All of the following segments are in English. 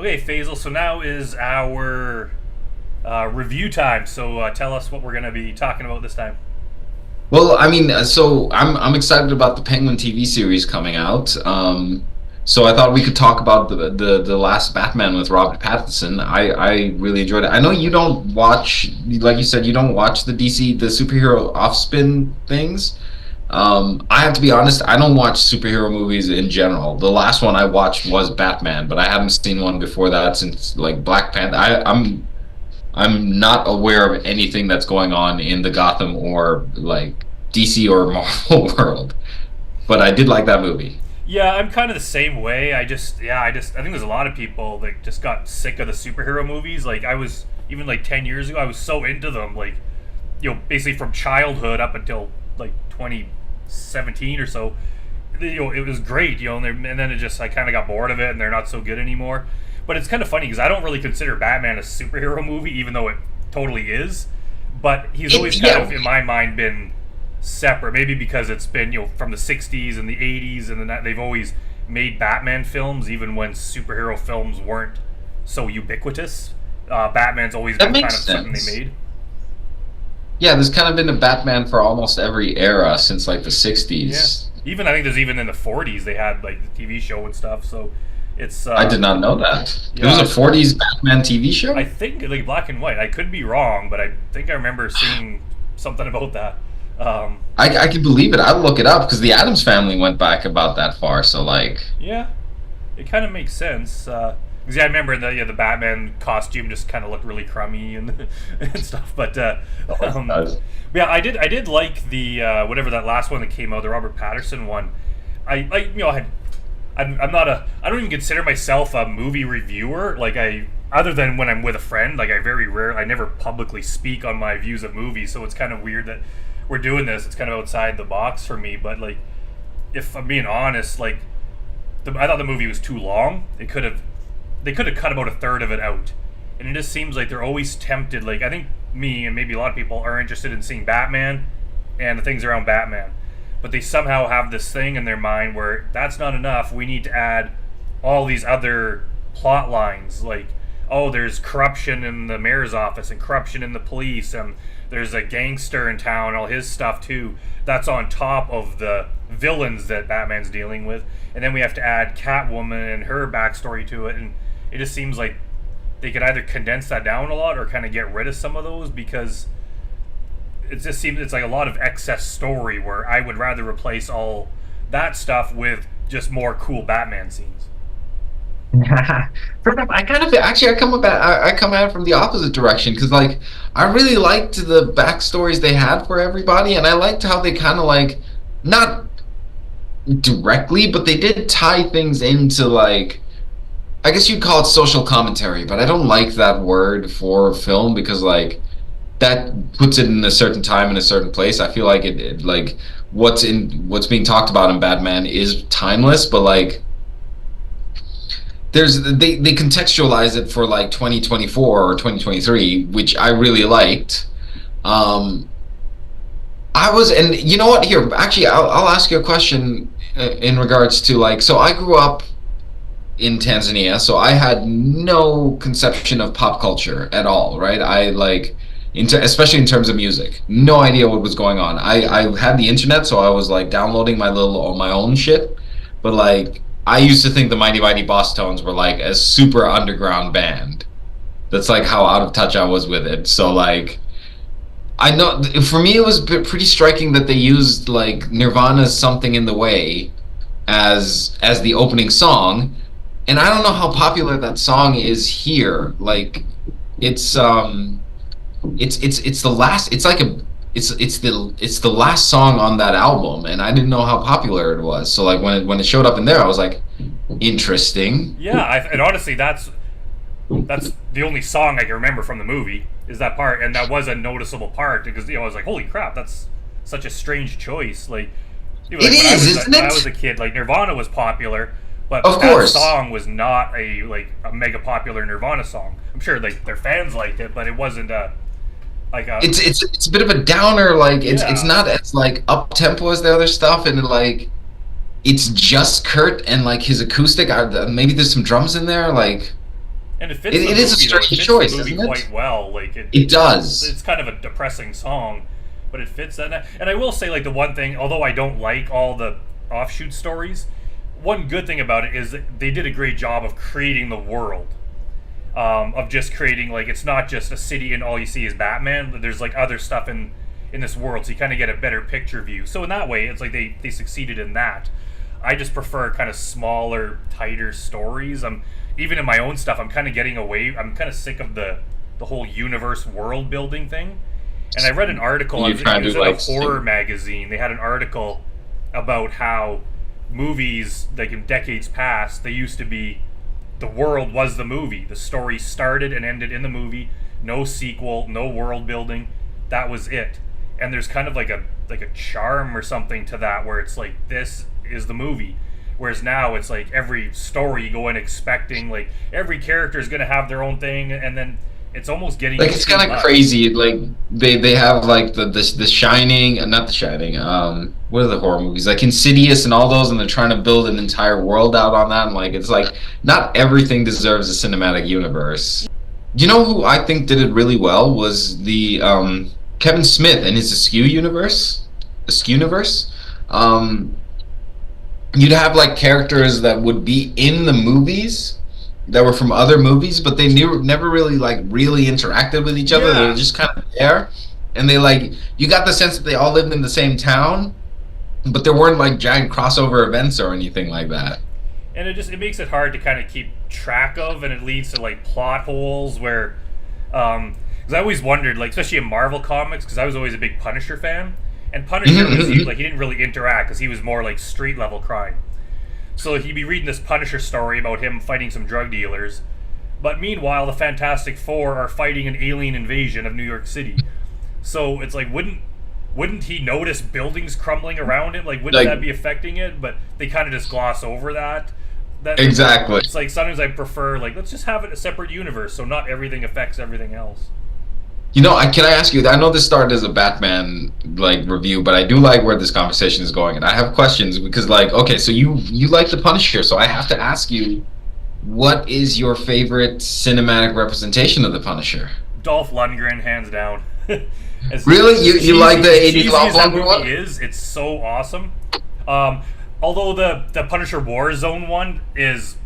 Okay, Faizel. So now is our review time. So tell us what we're going to be talking about this time. Well, I mean, so I'm excited about the Penguin TV series coming out. So I thought we could talk about the last Batman with Robert Pattinson. I really enjoyed it. I know you don't watch, like you said, you don't watch the DC the superhero offspin things. I have to be honest, I don't watch superhero movies in general. The last one I watched was Batman, but I haven't seen one before that since like Black Panther. I'm not aware of anything that's going on in the Gotham or like DC or Marvel world, but I did like that movie. Yeah, I'm kind of the same way. I think there's a lot of people that just got sick of the superhero movies. Like I was even like 10 years ago, I was so into them. Like basically from childhood up until like 2017 or so. It was great. And then it just I kind of got bored of it, and they're not so good anymore. But it's kind of funny because I don't really consider Batman a superhero movie, even though it totally is. But he's always kind Yeah, of, in my mind, been separate. Maybe because it's been from the '60s and the '80s, and then they've always made Batman films, even when superhero films weren't so ubiquitous. Batman's always that been kind makes of something they sense. made. Yeah, there's kind of been a Batman for almost every era since like the Yeah. 60s. Even I think there's even in the '40s they had like the TV show and stuff. So it's I did not know that. There was yeah. a 40s Batman TV I show? think like black and white. I could be wrong, but I think I remember seeing something about that. Um, I can believe it. I'll look it up because the Adams family went back about that far. So like, yeah, it kind of makes sense. Because I remember the Batman costume just kind of looked really crummy and and stuff. But oh, it um, does. yeah, I did like the whatever that last one that came out, the Robert Patterson one. I'm not a I don't even consider myself a movie reviewer. Like I other than when I'm with a friend, like I never publicly speak on my views of movies. So it's kind of weird that we're doing this. It's kind of outside the box for me. But like if I'm being honest, like I thought the movie was too long. They could have cut about a third of it out, and it just seems like they're always tempted. Like I think me and maybe a lot of people are interested in seeing Batman and the things around Batman, but they somehow have this thing in their mind where that's not enough. We need to add all these other plot lines, like oh, there's corruption in the mayor's office and corruption in the police, and there's a gangster in town, all his stuff too. That's on top of the villains that Batman's dealing with, and then we have to add Catwoman and her backstory to it, and it just seems like they could either condense that down a lot or kind of get rid of some of those because it just seems it's like a lot of excess story where I would rather replace all that stuff with just more cool Batman scenes. Fair enough. I kind of actually I come at it from the opposite direction because like I really liked the backstories they had for everybody, and I liked how they kind of like not directly, but they did tie things into like I guess you'd call it social commentary, but I don't like that word for film because like that puts it in a certain time in a certain place. I feel like it like what's being talked about in Batman is timeless, but like they contextualize it for like 2024 or 2023, which I really liked. Um, I was, and you know what? Here, actually, I'll ask you a question in regards to like. So I grew up in Tanzania, so I had no conception of pop culture at all, right? I like, especially in terms of music, no idea what was going on. I had the internet, so I was like downloading my own shit, but like I used to think the Mighty Mighty Boss Tones were like a super underground band. That's like how out of touch I was with it. So like I know for me it was pretty striking that they used like Nirvana's "Something in the Way" as the opening song, and I don't know how popular that song is here. Like it's it's the last it's like a it's the last song on that album, and I didn't know how popular it was. So like when it showed up in there, I was like, interesting. Yeah, and honestly, that's the only song I can remember from the movie is that part, and that was a noticeable part because I was like, holy crap, that's such a strange choice. Like, even It like is, isn't when I was it? a kid, like Nirvana was popular, but Of that course. song was not a mega popular Nirvana song. I'm sure like their fans liked it, but it wasn't a like a It's a bit of a downer. Like it's yeah. not as like up tempo as the other stuff, and like it's just Kurt and like his acoustic. Maybe there's some drums in there. Like And it fits It, the it is a movie though. It strange fits choice, the movie isn't quite it? well. Like It does. it's kind of a depressing song, but it fits that. And I will say, like the one thing, although I don't like all the offshoot stories, one good thing about it is that they did a great job of creating the world. Of just creating, like, it's not just a city and all you see is Batman. There's like other stuff in this world, so you kind of get a better picture view. So in that way, it's like they succeeded in that. I just prefer kind of smaller, tighter stories. Even in my own stuff, I'm kind of getting away. I'm kind of sick of the whole universe world building thing. And I read an article. You're trying it was to, in a like, horror magazine. They had an article about how movies, like in decades past, they used to be, the world was the movie. The story started and ended in the movie. No sequel, no world building. That was it. And there's kind of like a charm or something to that, where it's like, this is the movie. Whereas now it's like every story you go in expecting, like every character is going to have their own thing, and then it's almost getting Like, it's too kind of much. crazy. Like, they have like the Shining, not the Shining. What are the horror movies? Like Insidious and all those, and they're trying to build an entire world out on that. And like, it's like not everything deserves a cinematic universe. You know who I think did it really well was the Kevin Smith and his Askew universe. Askew universe. You'd have like characters that would be in the movies that were from other movies, but they never really like really interacted with each other. They were just kind of there, and they like you got the sense that they all lived in the same town, but there weren't like giant crossover events or anything like that. And it makes it hard to kind of keep track of, and it leads to like plot holes where, because I always wondered, like especially in Marvel comics, because I was always a big Punisher fan, and Punisher was like he didn't really interact because he was more like street level crime. So he'd be reading this Punisher story about him fighting some drug dealers, but meanwhile the Fantastic Four are fighting an alien invasion of New York City. So it's like, wouldn't he notice buildings crumbling around him? Like, wouldn't Like, that be affecting it? But they kind of just gloss over that. exactly. It's like sometimes I prefer, like, let's just have it a separate universe, so not everything affects everything else. You know, can I ask you? I know this started as a Batman like review, but I do like where this conversation is going, and I have questions because, like, okay, so you like the Punisher, so I have to ask you, what is your favorite cinematic representation of the Punisher? Dolph Lundgren, hands down. Really, you like the '80s Dolph that Lundgren one? movie is, it's so awesome. Although the Punisher Warzone one is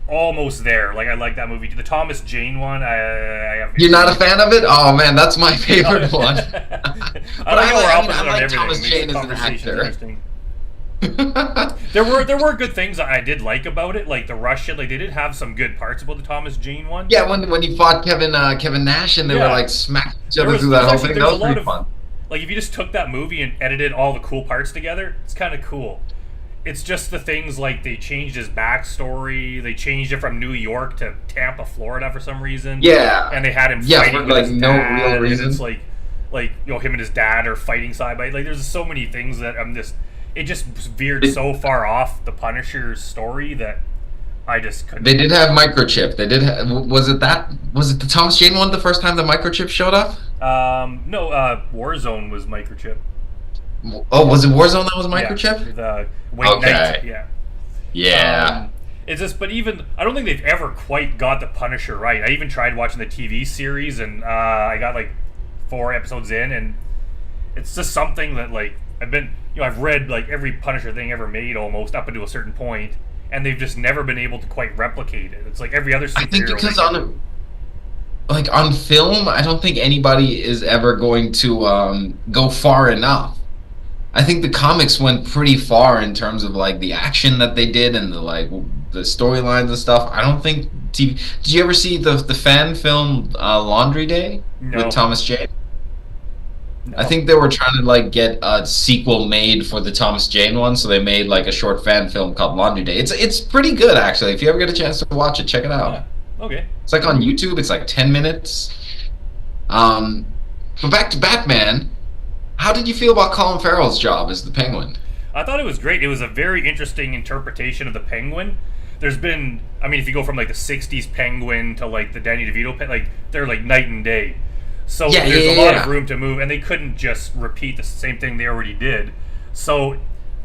almost there. Like, I like that movie. The Thomas Jane one, I have. You're not a fan of it? Oh man, that's my favorite one. I like we're opposite on everything. Thomas Makes Jane the as an conversation actor. interesting. There were good things I did like about it, like the Russian. Like, they did have some good parts about the Thomas Jane one. Yeah, when he fought Kevin Nash and they were like smacking each other through that whole thing. That was pretty fun. Like, if you just took that movie and edited all the cool parts together, it's kind of cool. It's just the things like they changed his backstory. They changed it from New York to Tampa, Florida for some reason. Yeah. And they had him Yeah, fighting for, with like, his no dad. real And reason. it's like him and his dad are fighting side by. Like, there's so many things that it just veered so far off the Punisher's story that I just couldn't. They did have microchip. They did. Was it the Thomas Jane one the first time the microchip showed up? No, Warzone was microchip. Oh, was it Warzone that was microchip? Yeah, the Wayne Knight, yeah. Yeah. It's just, but even I don't think they've ever quite got the Punisher right. I even tried watching the TV series, and I got like 4 episodes in, and it's just something that, like, I've read like every Punisher thing ever made almost up until a certain point, and they've just never been able to quite replicate it. It's like every other superhero. I think because on film, I don't think anybody is ever going to go far enough. I think the comics went pretty far in terms of like the action that they did and the storylines and stuff. I don't think TV. Did you ever see the fan film Laundry Day with Thomas Jane? No. I think they were trying to like get a sequel made for the Thomas Jane one, so they made like a short fan film called Laundry Day. It's pretty good actually. If you ever get a chance to watch it, check it out. Yeah. Okay. It's like on YouTube. It's like 10 minutes. But back to Batman. How did you feel about Colin Farrell's job as the Penguin? I thought it was great. It was a very interesting interpretation of the Penguin. There's been, I mean, if you go from like the '60s Penguin to like the Danny DeVito, like they're like night and day. So there's a lot of room to move, and they couldn't just repeat the same thing they already did. So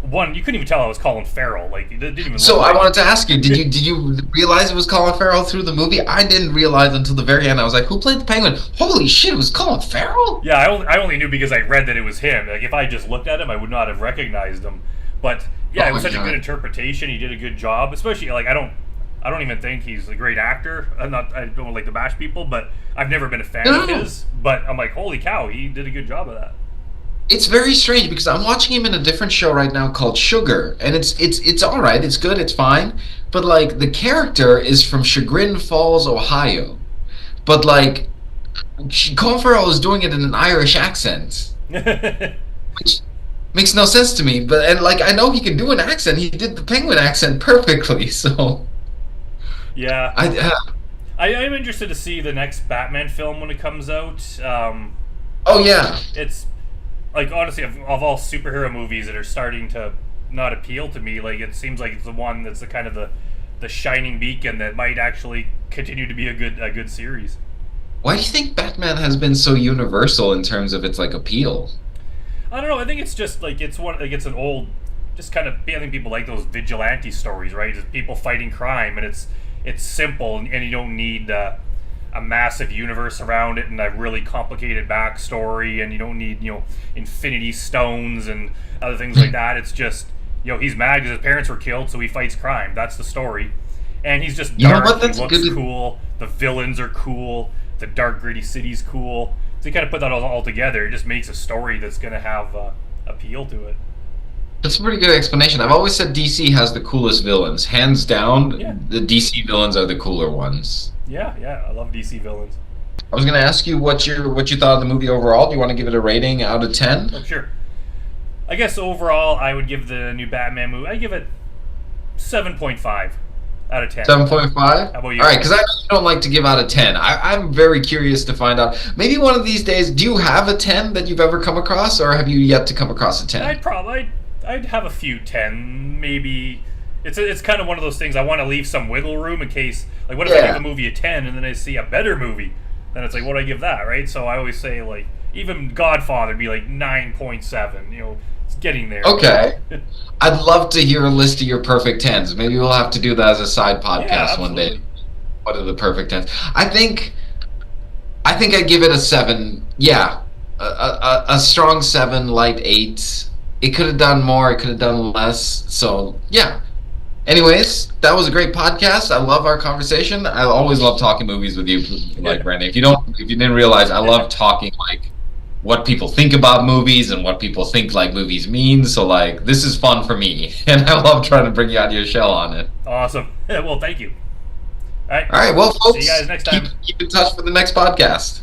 one, you couldn't even tell I was Colin Farrell. Like it didn't even So look I like. wanted to ask you, did you realize it was Colin Farrell through the movie? I didn't realize until the very end. I was like, who played the Penguin? Holy shit, it was Colin Farrell? Yeah, I only knew because I read that it was him. Like if I just looked at him, I would not have recognized him. But yeah, Oh it was my such a good God. interpretation. He did a good job. Especially like I don't even think he's a great actor. I don't like to bash people, but I've never been a fan No, of no, no. his. But I'm like, holy cow, he did a good job of that. It's very strange because I'm watching him in a different show right now called Sugar, and it's all right, it's good, it's fine, but like the character is from Chagrin Falls, Ohio, but like Colin Farrell is doing it in an Irish accent, which makes no sense to me. But and like I know he can do an accent, he did the Penguin accent perfectly, so Yeah, I I am interested to see the next Batman film when it comes out. oh yeah. It's like honestly, of all superhero movies that are starting to not appeal to me, like it seems like it's the one that's the kind of the shining beacon that might actually continue to be a good series. Why do you think Batman has been so universal in terms of its like appeal? I don't know. I think it's just like it's one like it's an old, just kind of. I think people like those vigilante stories, right? It's people fighting crime, and it's simple, and you don't need a massive universe around it and a really complicated backstory, and you don't need infinity stones and other things like that. It's just he's mad because his parents were killed, so he fights crime. That's the story, and he's just You know dark. what? He That's a looks good. cool. The villains are cool. The dark, gritty city's cool. So you kind of put that all together. It just makes a story that's going to have appeal to it. That's a pretty good explanation. I've always said DC has the coolest villains. Hands Yeah, down, the DC villains are the cooler ones. yeah. I love DC villains. I was going to ask you what you thought of the movie overall. Do you want to give it a rating out of 10? Oh, sure. I guess overall, I would give the new Batman movie. I give it 7.5 out of 10. 7.5? How about you? All right, because I know you don't like to give out a 10. I'm very curious to find out. Maybe one of these days, do you have a 10 that you've ever come across, or have you yet to come across a 10? I'd have a few 10, maybe. It's kind of one of those things. I want to leave some wiggle room in case, like, what if I give a movie a 10 and then I see a better movie? Then it's like, what do I give that, right? So I always say, like, even Godfather would be like 9.7. It's getting there. Okay. I'd love to hear a list of your perfect 10s. Maybe we'll have to do that as a side Yeah, podcast one day. absolutely. What are the perfect 10s? I think I'd give it a 7. Yeah. A strong 7, light 8. It could have done more, it could have done less. So, yeah. Anyways, that was a great podcast. I love our conversation. I always love talking movies with you, like Brandon. If you didn't realize, I love talking like what people think about movies and what people think like movies mean. So like this is fun for me, and I love trying to bring you out of your shell on it. Awesome. Well, thank you. All right. All right, well, See you folks, guys next time. keep in touch for the next podcast.